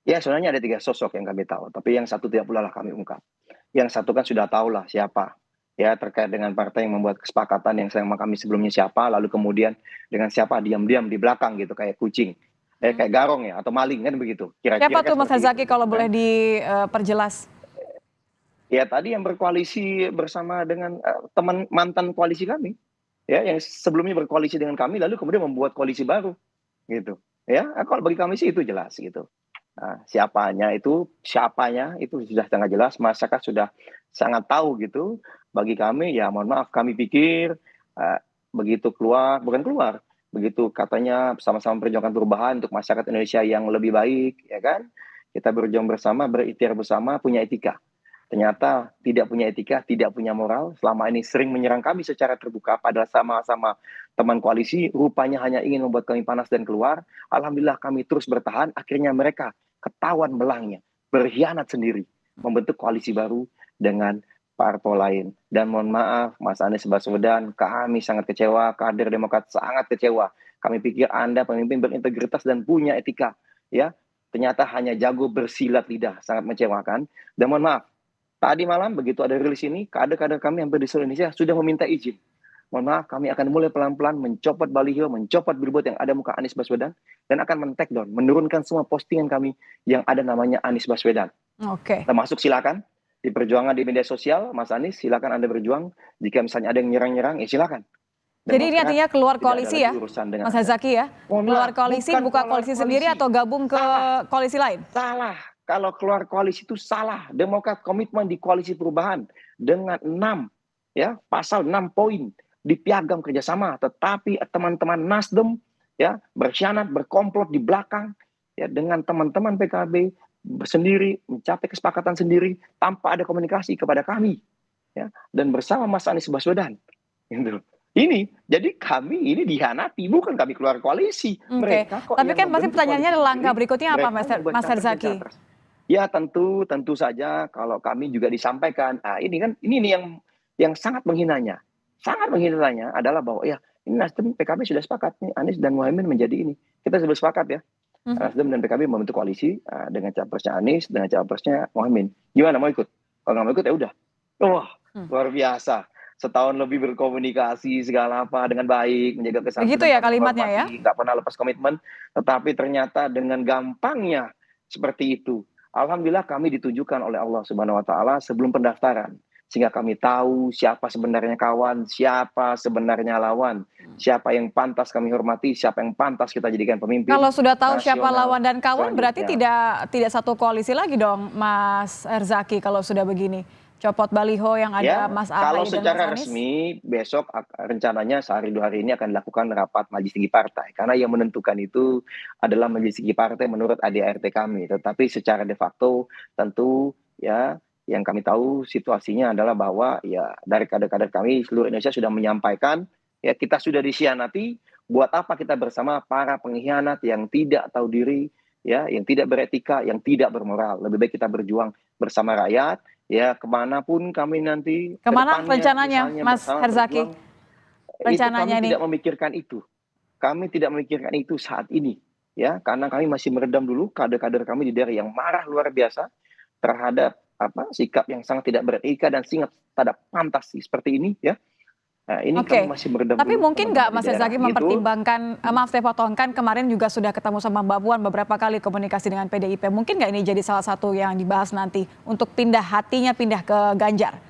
Ya, sebenarnya ada 3 sosok yang kami tahu, tapi yang satu tidak pula lah kami ungkap. Yang satu kan sudah tahulah siapa, ya terkait dengan partai yang membuat kesepakatan yang sama kami sebelumnya siapa, lalu kemudian dengan siapa diam-diam di belakang gitu kayak kucing, Mhm. kayak garong ya atau maling kan begitu, Siapa kira-kira kan tuh Mas seperti itu Herzaki gitu kalau boleh kan. diperjelas? Ya tadi yang berkoalisi bersama dengan, teman mantan koalisi kami, ya yang sebelumnya berkoalisi dengan kami lalu kemudian membuat koalisi baru, gitu. Ya, kalau bagi kami sih itu jelas gitu. Nah, siapanya itu sudah sangat jelas, masyarakat sudah sangat tahu gitu. Bagi kami ya mohon maaf kami pikir, begitu keluar bukan keluar, begitu katanya sama-sama perjuangan perubahan untuk masyarakat Indonesia yang lebih baik, ya kan. Kita berjuang bersama, berikhtiar bersama, punya etika. Ternyata tidak punya etika, tidak punya moral, selama ini sering menyerang kami secara terbuka, padahal sama-sama teman koalisi, rupanya hanya ingin membuat kami panas dan keluar. Alhamdulillah kami terus bertahan, akhirnya mereka ketahuan belangnya, berkhianat sendiri, membentuk koalisi baru dengan parpol lain. Dan mohon maaf, Mas Anies Baswedan, kami sangat kecewa, kader Demokrat sangat kecewa. Kami pikir Anda pemimpin berintegritas dan punya etika, ya. Ternyata hanya jago bersilat lidah, sangat mengecewakan. Dan mohon maaf, tadi malam begitu ada rilis ini, kader-kader kami hampir di seluruh Indonesia sudah meminta izin. Mohon maaf, kami akan mulai pelan-pelan mencopot baliho, mencopot billboard yang ada muka Anies Baswedan, dan akan men-take down, menurunkan semua postingan kami yang ada namanya Anies Baswedan. Oke. Termasuk silakan di perjuangan di media sosial, Mas Anies, silakan Anda berjuang. Jika misalnya ada yang nyerang-nyerang, ya silakan. Jadi ini Demokrat artinya keluar tidak ada koalisi lagi ya, urusan dengan Mas Anda. Herzaki ya? Mohon Keluar maaf, koalisi, bukan buka keluar koalisi sendiri koalisi. atau gabung ke Salah, koalisi lain? salah. Kalau keluar koalisi itu salah. Demokrat komitmen di koalisi perubahan dengan 6 ya pasal 6 poin di piagam kerjasama, tetapi teman-teman Nasdem ya berkhianat, berkomplot di belakang ya dengan teman-teman PKB sendiri mencapai kesepakatan sendiri tanpa ada komunikasi kepada kami ya dan bersama Mas Anies Baswedan gitu. Ini jadi kami ini dihianati, bukan kami keluar koalisi. Oke, Mereka kok tapi yang kan pasti membentuk pertanyaannya koalisi langkah sendiri, berikutnya apa mereka yang membuat Mas capres dan Herzaki? cawapres. Ya tentu tentu saja kalau kami juga disampaikan, ini kan ini nih yang sangat menghinanya. Sangat menghinanya adalah bahwa ya ini Nasdem PKB sudah sepakat nih Anies dan Muhaimin menjadi ini. Kita sudah sepakat ya. Mhm. Nasdem dan PKB membentuk koalisi dengan capresnya Anies dengan capresnya Muhaimin. Gimana mau ikut? Kalau nggak mau ikut ya udah. Wah, Hmm. luar biasa. Setahun lebih berkomunikasi segala apa dengan baik, menjaga Begitu kesantunan ya saling kalimatnya ya? menghormati, nggak pernah lepas komitmen. Tetapi ternyata dengan gampangnya seperti itu. Alhamdulillah kami ditujukan oleh Allah Subhanahu wa taala sebelum pendaftaran. Sehingga kami tahu siapa sebenarnya kawan, siapa sebenarnya lawan, siapa yang pantas kami hormati, siapa yang pantas kita jadikan pemimpin Kalau sudah tahu siapa nasional lawan dan kawan berarti selanjutnya. tidak satu koalisi lagi dong Mas Herzaki kalau sudah begini. Copot baliho yang ada Ya, Mas kalau Ahaye dan Mas secara Anies? resmi besok rencananya sehari 2 hari ini akan dilakukan rapat majelis tinggi partai. Karena yang menentukan itu adalah majelis tinggi partai menurut ADART kami. Tetapi secara de facto tentu ya yang kami tahu situasinya adalah bahwa ya dari kader-kader kami seluruh Indonesia sudah menyampaikan ya kita sudah dikhianati, buat apa kita bersama para pengkhianat yang tidak tahu diri, ya, yang tidak beretika, yang tidak bermoral. Lebih baik kita berjuang bersama rakyat. Ya, kemanapun kami nanti ke Kemana depannya, rencananya misalnya Mas bersama Herzaki? berjuang, itu Rencananya kami nih? tidak memikirkan itu. Kami tidak memikirkan itu saat ini, ya, karena kami masih meredam dulu kader-kader kami di daerah yang marah luar biasa terhadap apa sikap yang sangat tidak beretika dan sangat tidak pantas seperti ini, ya. Nah, ini kami Oke, masih meredam tapi dulu mungkin nggak teman-teman di Mas daerah, Herzaki gitu. mempertimbangkan, maaf saya potong, kan kemarin juga sudah ketemu sama Mbak Puan beberapa kali komunikasi dengan PDIP. Mungkin nggak ini jadi salah satu yang dibahas nanti untuk pindah hatinya pindah ke Ganjar?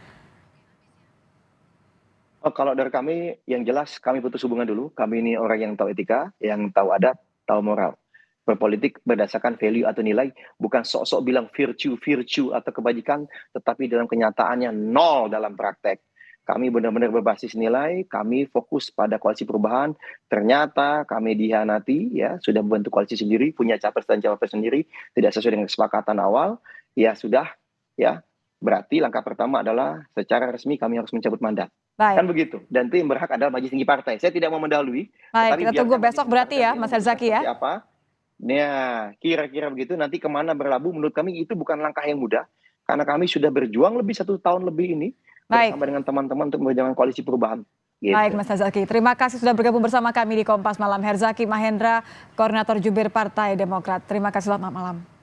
Oh, kalau dari kami yang jelas kami putus hubungan dulu. Kami ini orang yang tahu etika, yang tahu adat, tahu moral. Berpolitik berdasarkan value atau nilai, bukan sok-sok bilang virtue atau kebajikan, tetapi dalam kenyataannya nol dalam praktek. Kami benar-benar berbasis nilai, kami fokus pada koalisi perubahan. Ternyata kami dihianati, ya sudah membentuk koalisi sendiri, punya capres dan cawapres sendiri, tidak sesuai dengan kesepakatan awal. Ya sudah, ya berarti langkah pertama adalah secara resmi kami harus mencabut mandat. Kan Baik, begitu. Dan itu yang berhak adalah majelis tinggi partai. Saya tidak mau mendahului, baik, tetapi kita tunggu biarkan majelis besok tinggi berarti partai ya nanti yang Mas memutuskan Herzaki ya? seperti apa. Nah, kira-kira begitu. Nanti kemana berlabuh, menurut kami itu bukan langkah yang mudah. Karena kami sudah berjuang lebih 1 tahun lebih ini Baik, bersama dengan teman-teman untuk memperjuangkan koalisi perubahan. baik Gitu. Mas Herzaki. Terima kasih sudah bergabung bersama kami di Kompas Malam. Herzaki Mahendra, Koordinator Jubir Partai Demokrat. Terima kasih, selamat malam.